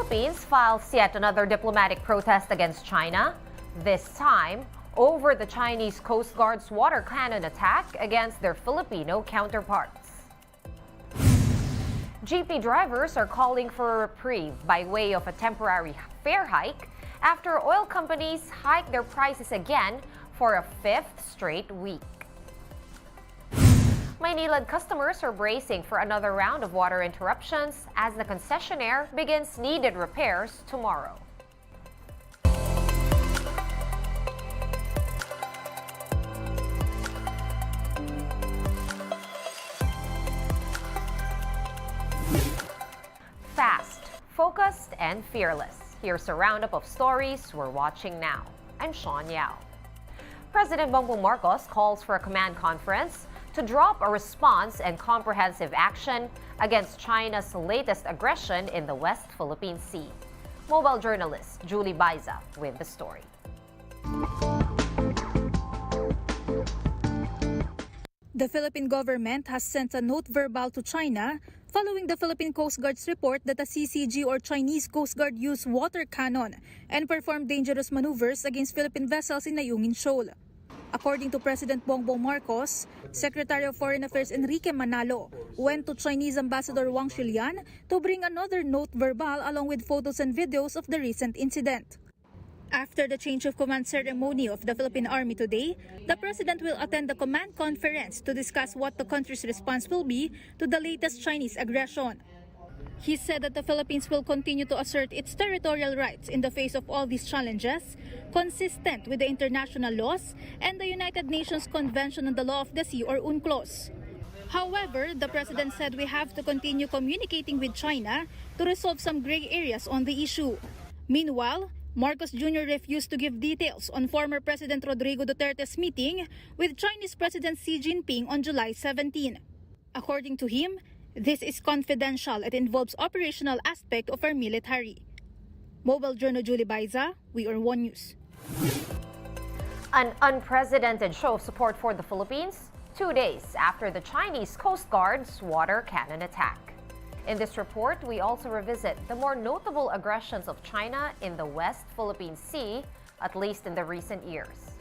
Philippines files yet another diplomatic protest against China, this time over the Chinese Coast Guard's water cannon attack against their Filipino counterparts. Jeepney drivers are calling for a reprieve by way of a temporary fare hike after oil companies hike their prices again for a fifth straight week. Maynilad customers are bracing for another round of water interruptions as the concessionaire begins needed repairs tomorrow. Fast, focused, and fearless. Here's a roundup of stories we're watching now. I'm Sean Yao. President Bongbong Marcos calls for a command conference to drop a response and comprehensive action against China's latest aggression in the West Philippine Sea. Mobile journalist Julie Baiza with the story. The Philippine government has sent a note verbal to China following the Philippine Coast Guard's report that a CCG or Chinese Coast Guard used water cannon and performed dangerous maneuvers against Philippine vessels in Ayungin Shoal. According to President Bongbong Marcos, Secretary of Foreign Affairs Enrique Manalo went to Chinese Ambassador Wang Shilian to bring another note verbal along with photos and videos of the recent incident. After the change of command ceremony of the Philippine Army today, the President will attend the command conference to discuss what the country's response will be to the latest Chinese aggression. He said that the Philippines will continue to assert its territorial rights in the face of all these challenges, consistent with the international laws and the United Nations Convention on the Law of the Sea or UNCLOS. However, the President said we have to continue communicating with China to resolve some gray areas on the issue. Meanwhile, Marcos Jr. refused to give details on former President Rodrigo Duterte's meeting with Chinese President Xi Jinping on July 17. According to him, this is confidential. It involves operational aspect of our military. Mobile Journal Julie Baiza, We Are One News. An unprecedented show of support for the Philippines 2 days after the Chinese Coast Guard's water cannon attack. In this report, we also revisit the more notable aggressions of China in the West Philippine Sea, at least in the recent years.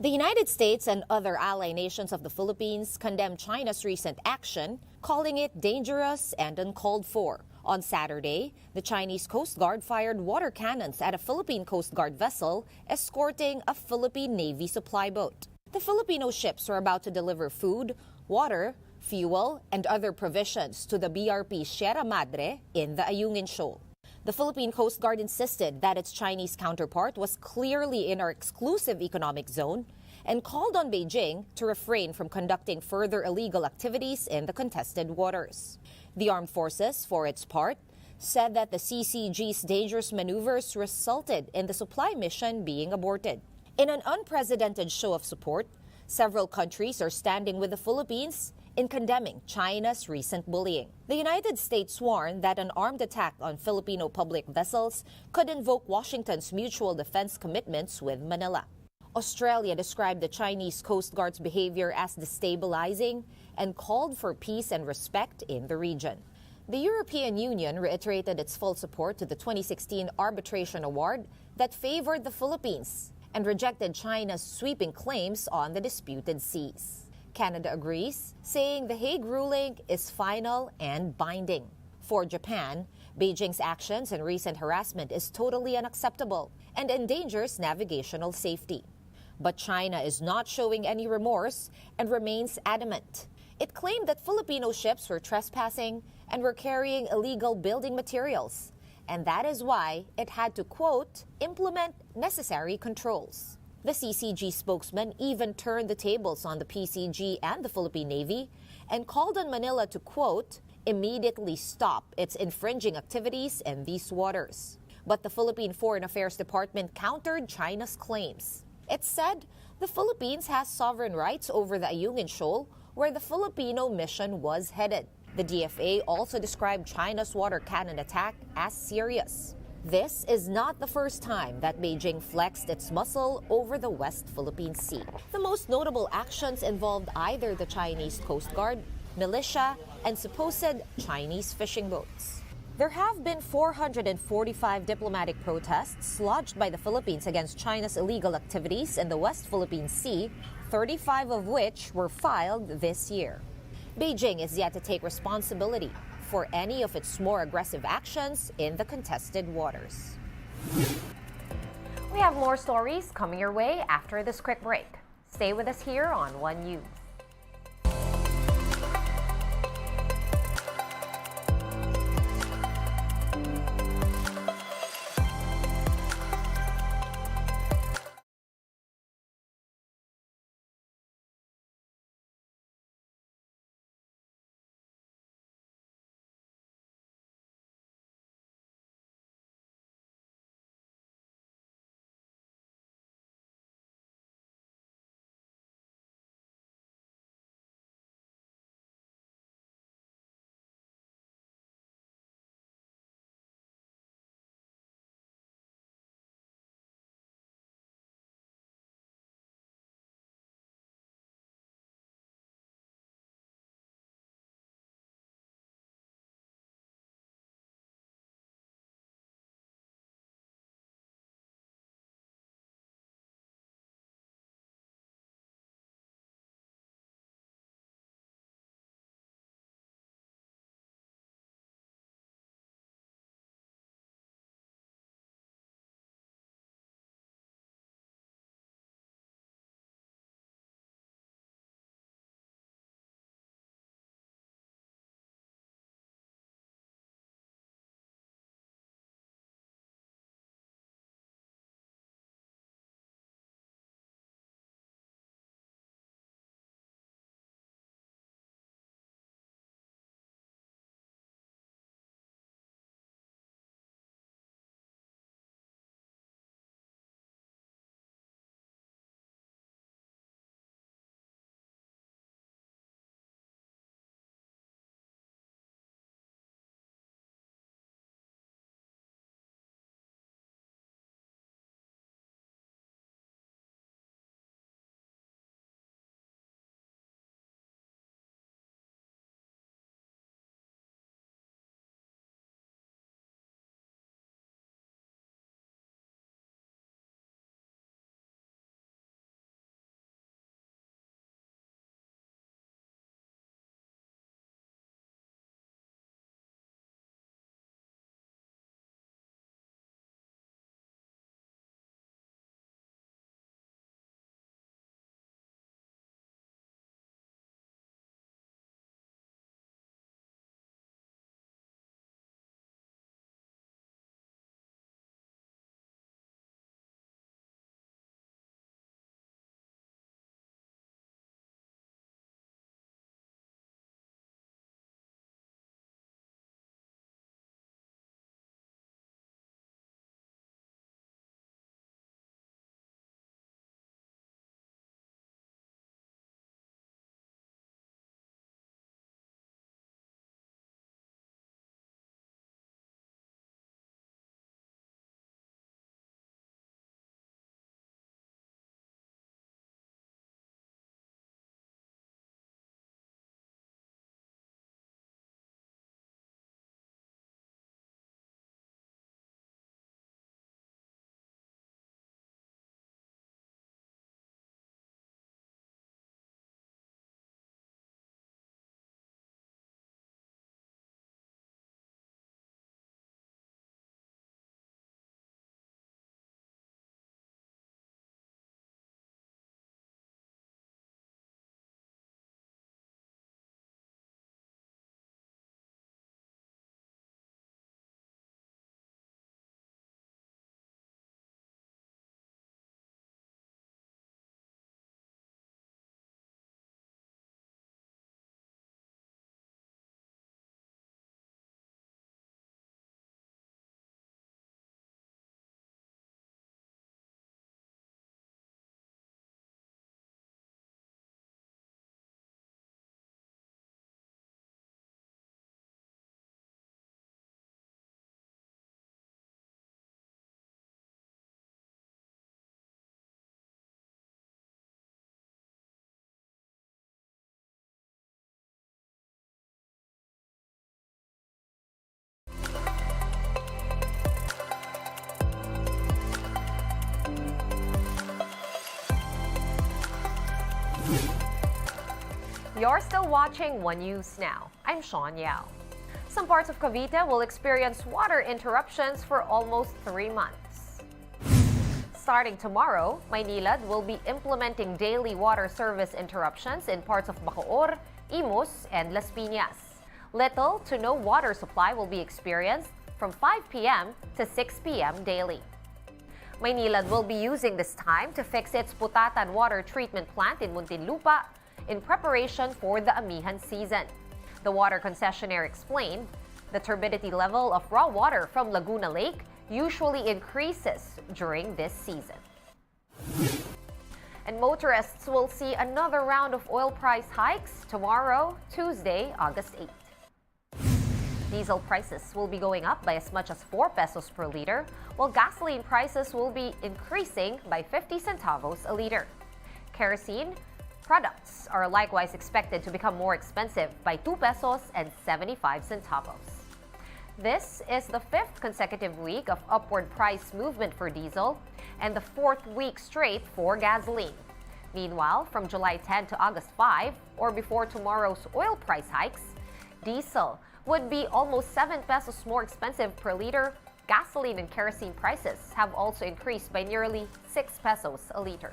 The United States and other ally nations of the Philippines condemned China's recent action, calling it dangerous and uncalled for. On Saturday, the Chinese Coast Guard fired water cannons at a Philippine Coast Guard vessel escorting a Philippine Navy supply boat. The Filipino ships were about to deliver food, water, fuel, and other provisions to the BRP Sierra Madre in the Ayungin Shoal. The Philippine Coast Guard insisted that its Chinese counterpart was clearly in our exclusive economic zone and called on Beijing to refrain from conducting further illegal activities in the contested waters. The armed forces, for its part, said that the CCG's dangerous maneuvers resulted in the supply mission being aborted. In an unprecedented show of support, several countries are standing with the Philippines in condemning China's recent bullying. The United States warned that an armed attack on Filipino public vessels could invoke Washington's mutual defense commitments with Manila. Australia described the Chinese Coast Guard's behavior as destabilizing and called for peace and respect in the region. The European Union reiterated its full support to the 2016 arbitration award that favored the Philippines and rejected China's sweeping claims on the disputed seas. Canada agrees, saying the Hague ruling is final and binding. For Japan, Beijing's actions and recent harassment is totally unacceptable and endangers navigational safety. But China is not showing any remorse and remains adamant. It claimed that Filipino ships were trespassing and were carrying illegal building materials, and that is why it had to, quote, implement necessary controls. The CCG spokesman even turned the tables on the PCG and the Philippine Navy and called on Manila to, quote, immediately stop its infringing activities in these waters. But the Philippine Foreign Affairs Department countered China's claims. It said the Philippines has sovereign rights over the Ayungin Shoal, where the Filipino mission was headed. The DFA also described China's water cannon attack as serious. This is not the first time that Beijing flexed its muscle over the West Philippine Sea. The most notable actions involved either the Chinese Coast Guard, militia, and supposed Chinese fishing boats. There have been 445 diplomatic protests lodged by the Philippines against China's illegal activities in the West Philippine Sea, 35 of which were filed this year. Beijing is yet to take responsibility for any of its more aggressive actions in the contested waters. We have more stories coming your way after this quick break. Stay with us here on One News. You're still watching One News Now. I'm Sean Yao. Some parts of Cavite will experience water interruptions for almost 3 months. Starting tomorrow, Maynilad will be implementing daily water service interruptions in parts of Bacoor, Imus, and Las Piñas. Little to no water supply will be experienced from 5 p.m. to 6 p.m. daily. Maynilad will be using this time to fix its Putatan water treatment plant in Muntinlupa in preparation for the amihan season. The water concessionaire explained the turbidity level of raw water from Laguna Lake usually increases during this season. And motorists will see another round of oil price hikes tomorrow, Tuesday, August 8th. Diesel prices will be going up by as much as 4 pesos per liter, while gasoline prices will be increasing by 50 centavos a liter. Kerosene products are likewise expected to become more expensive by 2 pesos and 75 centavos. This is the 5th consecutive week of upward price movement for diesel and the 4th week straight for gasoline. Meanwhile, from July 10 to August 5, or before tomorrow's oil price hikes, diesel would be almost 7 pesos more expensive per liter. Gasoline and kerosene prices have also increased by nearly 6 pesos a liter.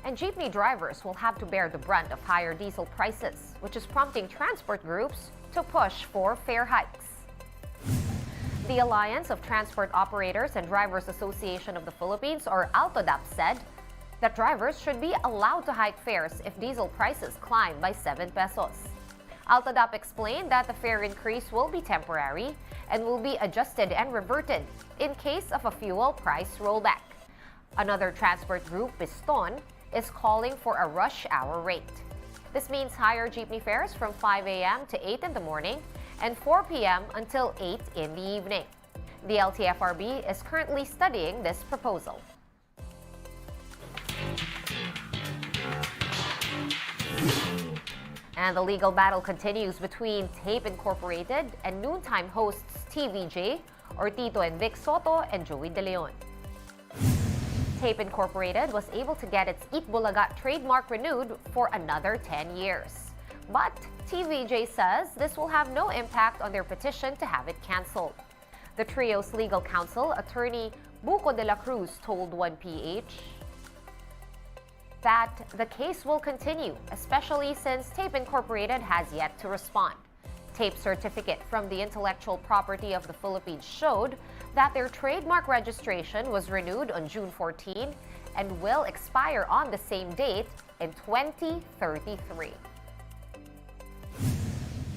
And jeepney drivers will have to bear the brunt of higher diesel prices, which is prompting transport groups to push for fare hikes. The Alliance of Transport Operators and Drivers Association of the Philippines, or ALTODAP, said that drivers should be allowed to hike fares if diesel prices climb by 7 pesos. ALTODAP explained that the fare increase will be temporary and will be adjusted and reverted in case of a fuel price rollback. Another transport group, Piston, is calling for a rush hour rate. This means higher jeepney fares from 5 a.m. to 8 in the morning and 4 p.m. until 8 in the evening. The LTFRB is currently studying this proposal. And the legal battle continues between Tape Incorporated and noontime hosts TVJ, or Tito and Vic Soto, and Joey De Leon. Tape Incorporated was able to get its Eat Bulaga trademark renewed for another 10 years. But TVJ says this will have no impact on their petition to have it canceled. The trio's legal counsel, attorney Buco de la Cruz, told 1PH that the case will continue, especially since Tape Incorporated has yet to respond. Tape's certificate from the Intellectual Property of the Philippines showed that their trademark registration was renewed on June 14 and will expire on the same date in 2033.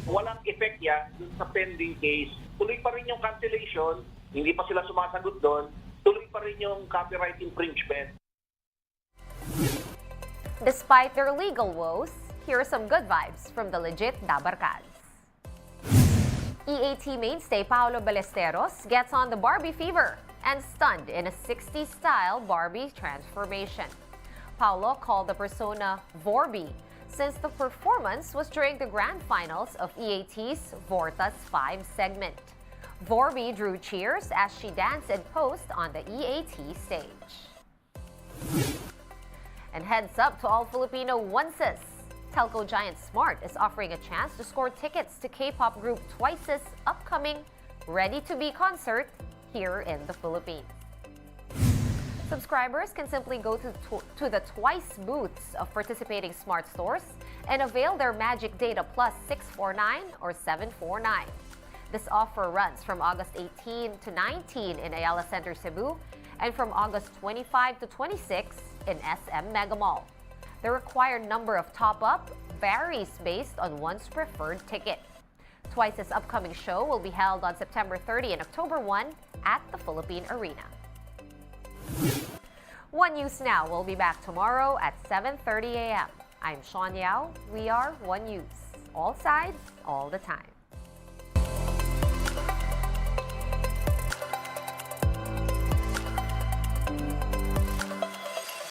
Walang effect yan dun sa pending case. Tuloy pa rin yung cancellation, hindi pa sila sumasagot doon, tuloy pa rin yung copyright infringement. Despite their legal woes, here are some good vibes from the legit Dabarkads. EAT mainstay Paolo Ballesteros gets on the Barbie fever and stunned in a 60s-style Barbie transformation. Paolo called the persona Vorbie since the performance was during the grand finals of EAT's Vortas 5 segment. Vorbie drew cheers as she danced and posed on the EAT stage. And heads up to all Filipino onces. Telco giant Smart is offering a chance to score tickets to K-pop group Twice's upcoming Ready to Be concert here in the Philippines. Subscribers can simply go to the Twice booths of participating Smart stores and avail their Magic Data Plus 649 or 749. This offer runs from August 18 to 19 in Ayala Center, Cebu, and from August 25 to 26 in SM Mega Mall. The required number of top-up varies based on one's preferred ticket. Twice's upcoming show will be held on September 30 and October 1 at the Philippine Arena. One News Now will be back tomorrow at 7:30 a.m. I'm Sean Yao. We are One News. All sides, all the time.